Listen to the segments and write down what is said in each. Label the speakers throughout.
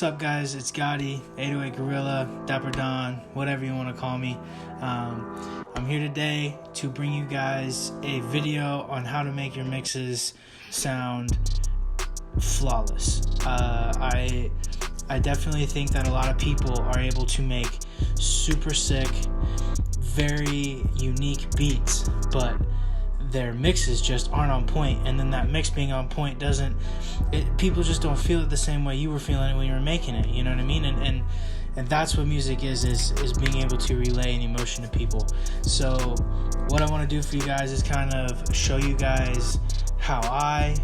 Speaker 1: What's up, guys? It's Gotti, 808 Gorilla, Dapper Don, whatever you want to call me. I'm here today to bring you guys a video on how to make your mixes sound flawless. I definitely think that a lot of people are able to make super sick, very unique beats, but their mixes just aren't on point, and then that mix being on point people just don't feel it the same way you were feeling it when you were making it, you know what I mean? And that's what music is being able to relay an emotion to people. So what I want to do for you guys is kind of show you guys how I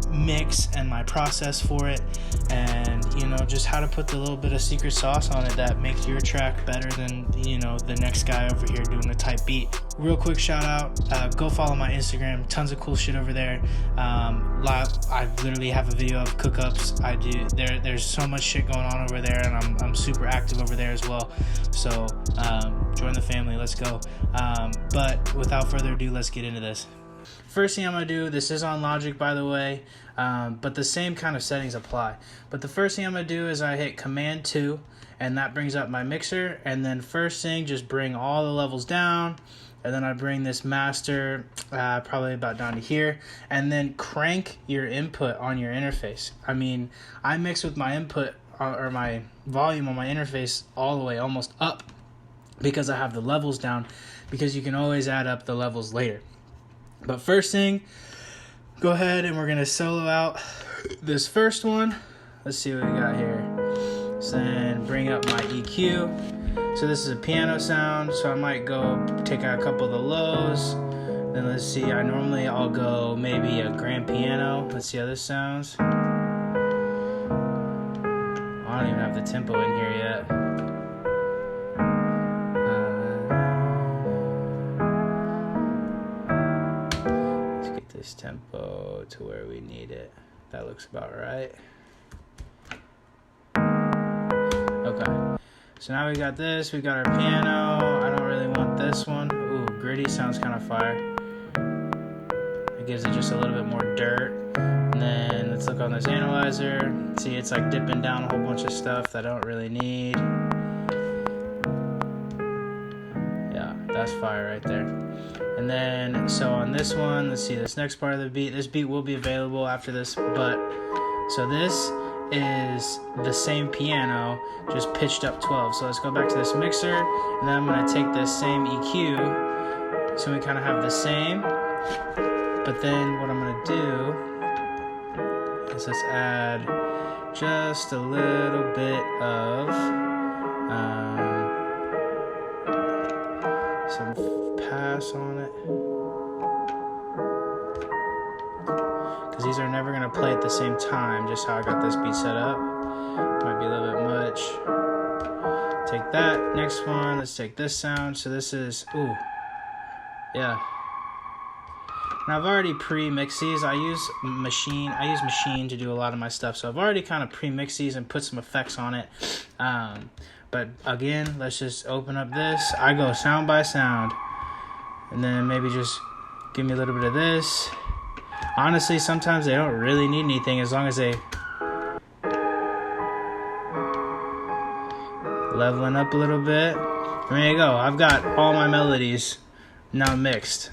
Speaker 1: mix and my process for it, and just how to put the little bit of secret sauce on it that makes your track better than the next guy over here doing a type beat. Real quick shout out, go follow my Instagram, tons of cool shit over there. I literally have a video of cook-ups. There's so much shit going on over there, and I'm super active over there as well, so join the family, let's go. But without further ado, let's get into this. First thing I'm going to do, this is on Logic, by the way, but the same kind of settings apply. But the first thing I'm going to do is I hit Command 2, and that brings up my mixer. And then first thing, just bring all the levels down, and then I bring this master probably about down to here, and then crank your input on your interface. I mean, I mix with my input or my volume on my interface all the way almost up because I have the levels down, because you can always add up the levels later. But first thing, go ahead and we're going to solo out this first one. Let's see what we got here. So then bring up my EQ. So this is a piano sound, so I might go take out a couple of the lows. Then let's see, I'll go maybe a grand piano. Let's see how this sounds. I don't even have the tempo in here yet. This tempo to where we need it. That looks about right. Okay, so now we got this, we got our piano. I don't really want this one. Ooh, gritty sounds kind of fire. It gives it just a little bit more dirt. And then let's look on this analyzer. See, it's like dipping down a whole bunch of stuff that I don't really need. Yeah, that's fire right there. And then, so on this one, let's see this next part of the beat. This beat will be available after this, but so this is the same piano, just pitched up 12. So let's go back to this mixer, and then I'm going to take this same EQ, so we kind of have the same. But then what I'm going to do is let's add just a little bit of some pass on it, because these are never going to play at the same time, just how I got this beat set up. Might be a little bit much. Take that. Next one, let's take this sound. So this is, ooh, yeah. Now I've already pre-mixed these. I use Machine to do a lot of my stuff, so I've already kind of pre-mixed these and put some effects on it. But again, let's just open up this. I go sound by sound, and then maybe just give me a little bit of this. Honestly, sometimes they don't really need anything as long as they leveling up a little bit. And there you go. I've got all my melodies now mixed.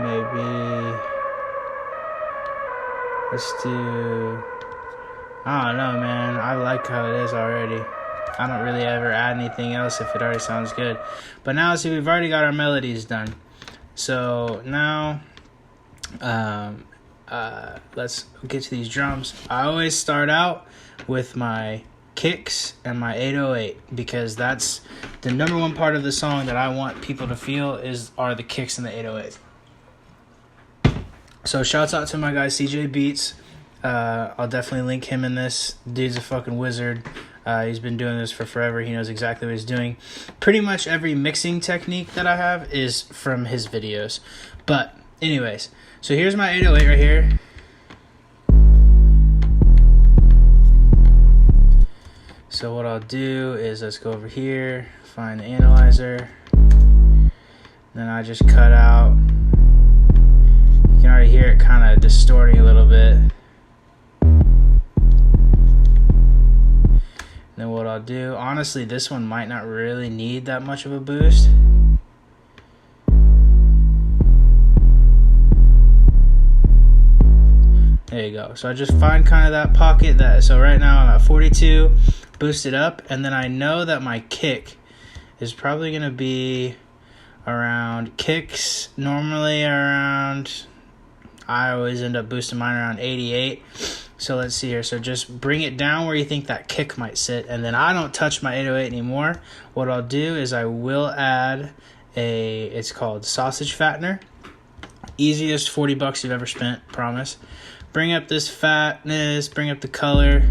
Speaker 1: Maybe let's do, I don't know, man. I like how it is already. I don't really ever add anything else if it already sounds good. But now, see, we've already got our melodies done. So now let's get to these drums. I always start out with my kicks and my 808, because that's the number one part of the song that I want people to feel are the kicks and the 808s. So shouts out to my guy CJ Beats. I'll definitely link him in this. Dude's a fucking wizard. He's been doing this for forever. He knows exactly what he's doing. Pretty much every mixing technique that I have is from his videos. But anyways, so here's my 808 right here. So what I'll do is let's go over here, find the analyzer. Then I just cut out. You can already hear it kind of distorting a little bit. Then what I'll do, honestly, this one might not really need that much of a boost. There you go. So I just find kind of that pocket so right now I'm at 42, boost it up, and then I know that my kick is probably going to be around, kicks normally around, I always end up boosting mine around 88. So let's see here. So just bring it down where you think that kick might sit, and then I don't touch my 808 anymore. What I'll do is I will add it's called sausage fattener. Easiest 40 bucks you've ever spent, promise. Bring up this fatness, bring up the color.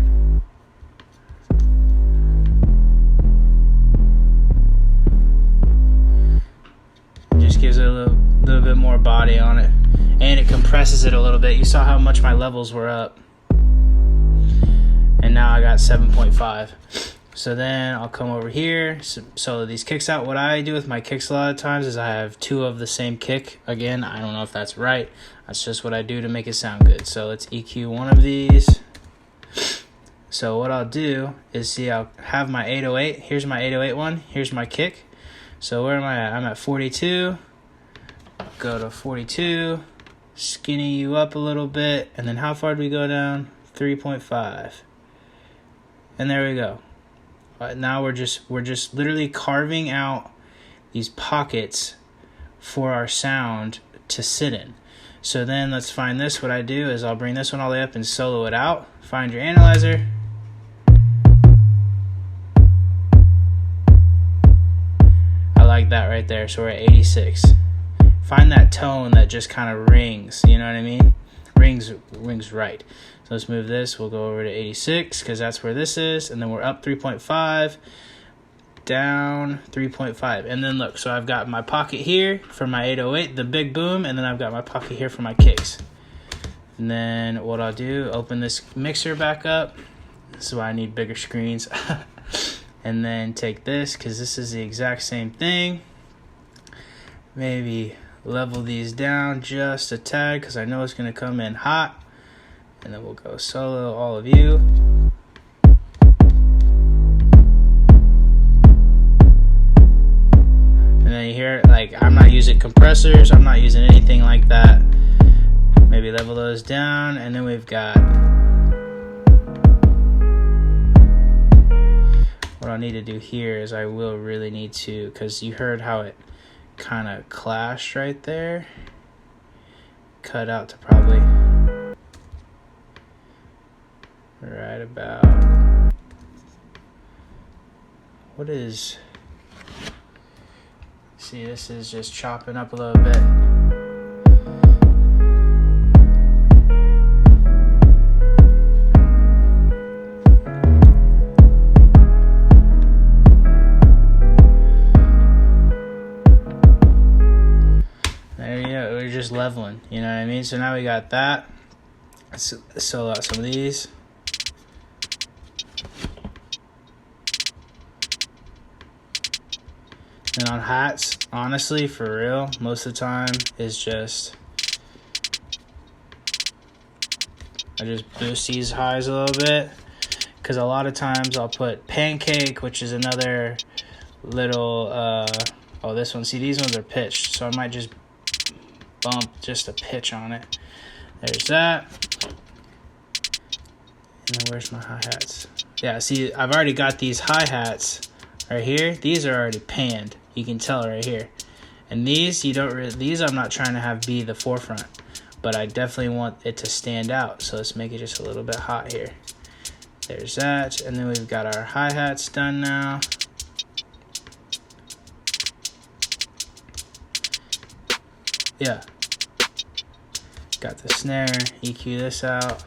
Speaker 1: Just gives it a little bit more body on it. And it compresses it a little bit. You saw how much my levels were up. And now I got 7.5. So then I'll come over here, solo these kicks out. What I do with my kicks a lot of times is I have 2 of the same kick. Again, I don't know if that's right. That's just what I do to make it sound good. So let's EQ one of these. So what I'll do is, see, I'll have my 808. Here's my 808 one. Here's my kick. So where am I at? I'm at 42. Go to 42. Skinny you up a little bit. And then how far do we go down? 3.5. And there we go. Now we're just literally carving out these pockets for our sound to sit in. So then let's find this. What I do is I'll bring this one all the way up and solo it out. Find your analyzer. I like that right there. So we're at 86. Find that tone that just kind of rings. You know what I mean? Rings right. So let's move this. We'll go over to 86 because that's where this is. And then we're up 3.5, down 3.5. And then look, so I've got my pocket here for my 808, the big boom, and then I've got my pocket here for my kicks. And then what I'll do, open this mixer back up. This is why I need bigger screens. And then take this because this is the exact same thing. Maybe level these down just a tad because I know it's going to come in hot. And then we'll go solo all of you. And then you hear it, like, I'm not using compressors. I'm not using anything like that. Maybe level those down. And then we've got, what I need to do here is I will really need to, because you heard how it kind of clashed right there. Cut out to probably right about, what is, see, this is just chopping up a little bit. There you go, we're just leveling, you know what I mean? So now we got that. Let's solo out some of these. And on hats, honestly, for real, most of the time is just, I just boost these highs a little bit. Because a lot of times I'll put pancake, which is another little, oh, this one, see, these ones are pitched. So I might just bump just a pitch on it. There's that. And then where's my hi-hats? Yeah, see, I've already got these hi-hats right here. These are already panned. You can tell right here. And these, you don't really, these I'm not trying to have be the forefront, but I definitely want it to stand out. So let's make it just a little bit hot here. There's that. And then we've got our hi-hats done now. Yeah. Got the snare, EQ this out.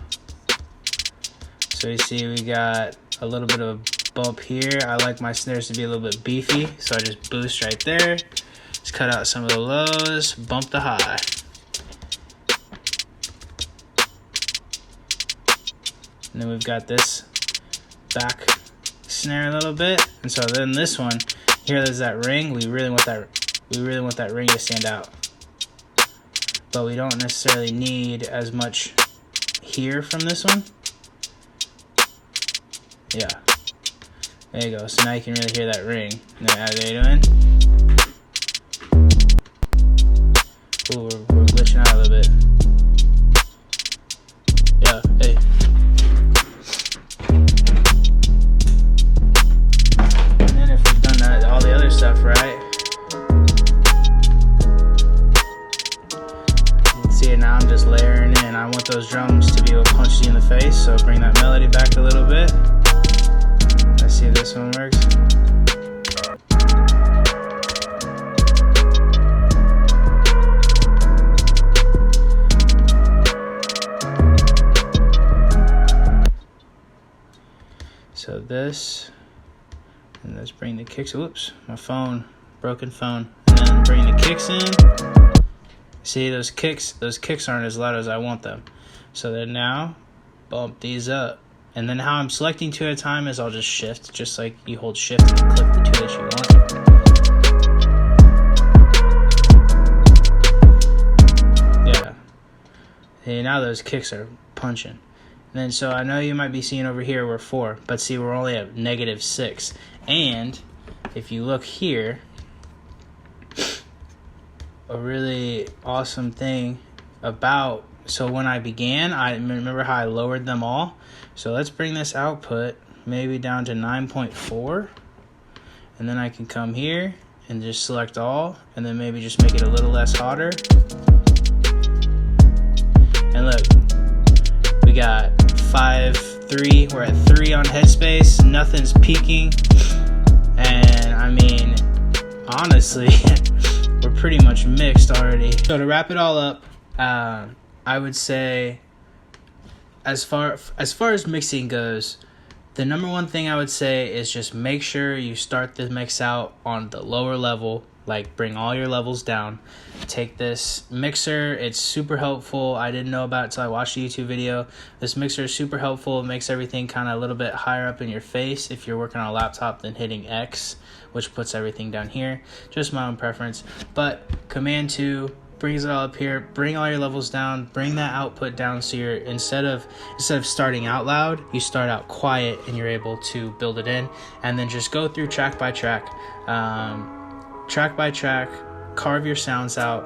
Speaker 1: So you see we got a little bit of a bump here. I like my snares to be a little bit beefy, so I just boost right there. Just cut out some of the lows, bump the high. And then we've got this back snare a little bit. And so then this one here, there's that ring. We really want that ring to stand out, but we don't necessarily need as much here from this one. Yeah, there you go. So now you can really hear that ring. Now, there you doing? Ooh, we're glitching out a little bit. Yeah, hey. And then if we've done that, all the other stuff, right? See, now I'm just layering in. I want those drums to be able to punch you in the face, so bring that melody back a little bit. Let's see if this one works. So this, and let's bring the kicks. Whoops, my phone, broken phone. And then bring the kicks in. See, those kicks aren't as loud as I want them. So then now, bump these up. And then how I'm selecting two at a time is I'll just shift, just like you hold shift and click the two that you want. Yeah. Hey, now those kicks are punching. And then so I know you might be seeing over here we're 4, but see, we're only at -6. And if you look here, a really awesome thing about, so when I began, I remember how I lowered them all. So let's bring this output maybe down to 9.4, and then I can come here and just select all, and then maybe just make it a little less hotter. And look, we got 5, 3, we're at 3 on headspace, nothing's peaking, and I mean, honestly, we're pretty much mixed already. So to wrap it all up, I would say, as far as mixing goes, the number one thing I would say is just make sure you start the mix out on the lower level. Like, bring all your levels down. Take this mixer, it's super helpful. I didn't know about it until I watched a YouTube video. This mixer is super helpful. It makes everything kind of a little bit higher up in your face if you're working on a laptop than hitting X, which puts everything down here. Just my own preference. But Command 2 brings it all up here. Bring all your levels down. Bring that output down so you're, instead of starting out loud, you start out quiet and you're able to build it in. And then just go through track by track. Track by track, carve your sounds out.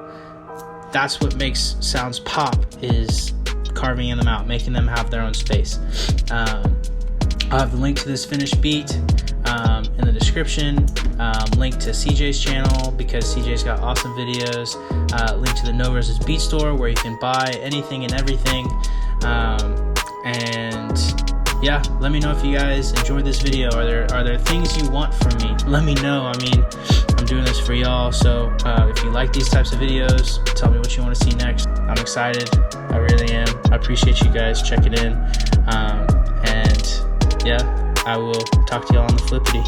Speaker 1: That's what makes sounds pop, is carving them out, making them have their own space. I'll have the link to this finished beat in the description. Link to CJ's channel because CJ's got awesome videos. Link to the NOROSES beat store where you can buy anything and everything. And yeah, let me know if you guys enjoyed this video. Are there things you want from me? Let me know. I mean, I'm doing this for y'all, so if you like these types of videos, tell me what you want to see next. I'm excited. I really am. I appreciate you guys checking in. And yeah, I will talk to y'all on the flippity.